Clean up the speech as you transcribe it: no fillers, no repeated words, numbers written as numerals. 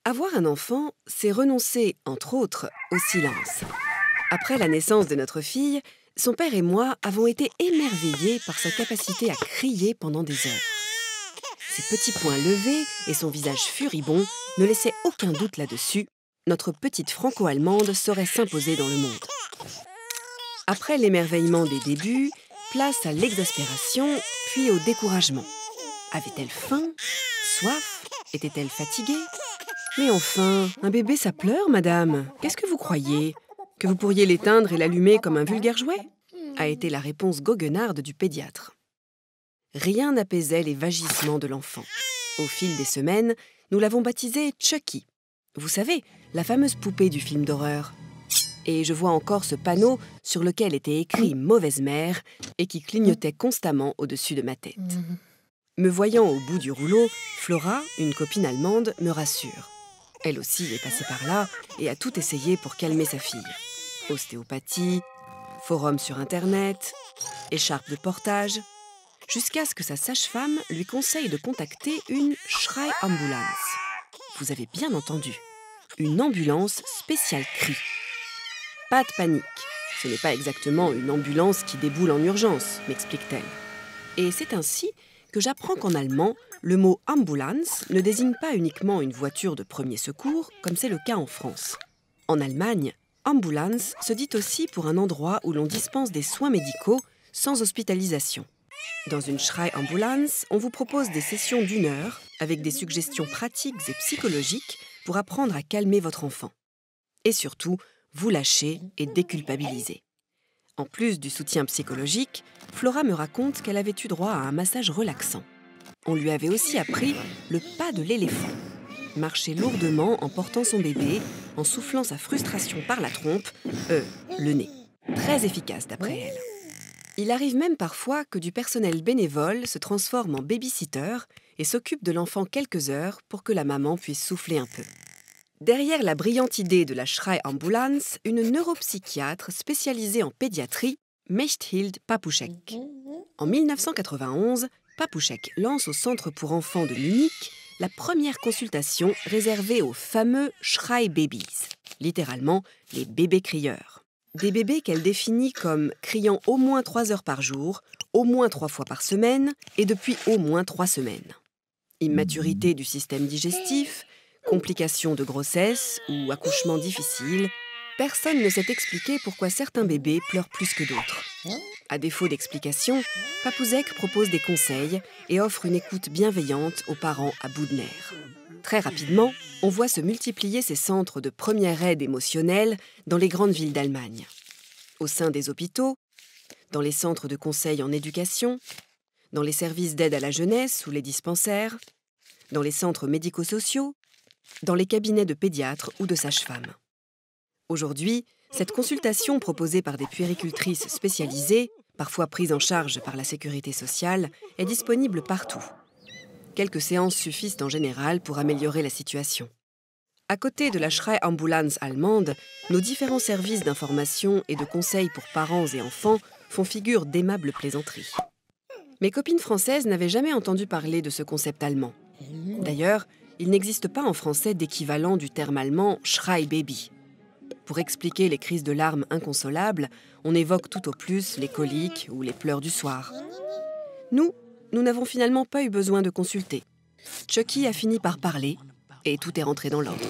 Avoir un enfant, c'est renoncer, entre autres, au silence. Après la naissance de notre fille, son père et moi avons été émerveillés par sa capacité à crier pendant des heures. Ses petits poings levés et son visage furibond ne laissaient aucun doute là-dessus. Notre petite franco-allemande saurait s'imposer dans le monde. Après l'émerveillement des débuts, place à l'exaspération, puis au découragement. Avait-elle faim? Soif? Était-elle fatiguée? Mais enfin, un bébé ça pleure, madame. Qu'est-ce que vous croyez? Que vous pourriez l'éteindre et l'allumer comme un vulgaire jouet? A été la réponse goguenarde du pédiatre. Rien n'apaisait les vagissements de l'enfant. Au fil des semaines, nous l'avons baptisé Chucky. Vous savez, la fameuse poupée du film d'horreur. Et je vois encore ce panneau sur lequel était écrit « Mauvaise mère » et qui clignotait constamment au-dessus de ma tête. Me voyant au bout du rouleau, Flora, une copine allemande, me rassure. Elle aussi est passée par là et a tout essayé pour calmer sa fille. Ostéopathie, forum sur Internet, écharpe de portage, jusqu'à ce que sa sage-femme lui conseille de contacter une Schreiambulance. Vous avez bien entendu, une ambulance spéciale cri. Pas de panique, ce n'est pas exactement une ambulance qui déboule en urgence, m'explique-t-elle. Et c'est ainsi que j'apprends qu'en allemand, le mot « Ambulance » ne désigne pas uniquement une voiture de premier secours, comme c'est le cas en France. En Allemagne, Ambulance se dit aussi pour un endroit où l'on dispense des soins médicaux sans hospitalisation. Dans une Schreiambulance, on vous propose des sessions d'1 heure avec des suggestions pratiques et psychologiques pour apprendre à calmer votre enfant. Et surtout, vous lâcher et déculpabiliser. En plus du soutien psychologique, Flora me raconte qu'elle avait eu droit à un massage relaxant. On lui avait aussi appris le pas de l'éléphant. Marcher lourdement en portant son bébé, en soufflant sa frustration par la trompe, le nez. Très efficace d'après elle. Il arrive même parfois que du personnel bénévole se transforme en baby-sitter et s'occupe de l'enfant quelques heures pour que la maman puisse souffler un peu. Derrière la brillante idée de la Schreiambulance, une neuropsychiatre spécialisée en pédiatrie, Mechthild Papuschek. En 1991, Papuschek lance au Centre pour enfants de Munich la première consultation réservée aux fameux Schrei-Babys, littéralement les bébés crieurs. Des bébés qu'elle définit comme criant au moins 3 heures par jour, au moins 3 fois par semaine et depuis au moins 3 semaines. Immaturité du système digestif, complications de grossesse ou accouchement difficile, personne ne sait expliquer pourquoi certains bébés pleurent plus que d'autres. À défaut d'explication, Papuschek propose des conseils et offre une écoute bienveillante aux parents à bout de nerfs. Très rapidement, on voit se multiplier ces centres de première aide émotionnelle dans les grandes villes d'Allemagne. Au sein des hôpitaux, dans les centres de conseil en éducation, dans les services d'aide à la jeunesse ou les dispensaires, dans les centres médico-sociaux, dans les cabinets de pédiatres ou de sages-femmes. Aujourd'hui, cette consultation proposée par des puéricultrices spécialisées, parfois prises en charge par la sécurité sociale, est disponible partout. Quelques séances suffisent en général pour améliorer la situation. À côté de la Schreiambulance allemande, nos différents services d'information et de conseil pour parents et enfants font figure d'aimables plaisanteries. Mes copines françaises n'avaient jamais entendu parler de ce concept allemand. D'ailleurs, il n'existe pas en français d'équivalent du terme allemand « Schrei-Baby ». Pour expliquer les crises de larmes inconsolables, on évoque tout au plus les coliques ou les pleurs du soir. Nous n'avons finalement pas eu besoin de consulter. Chucky a fini par parler et tout est rentré dans l'ordre.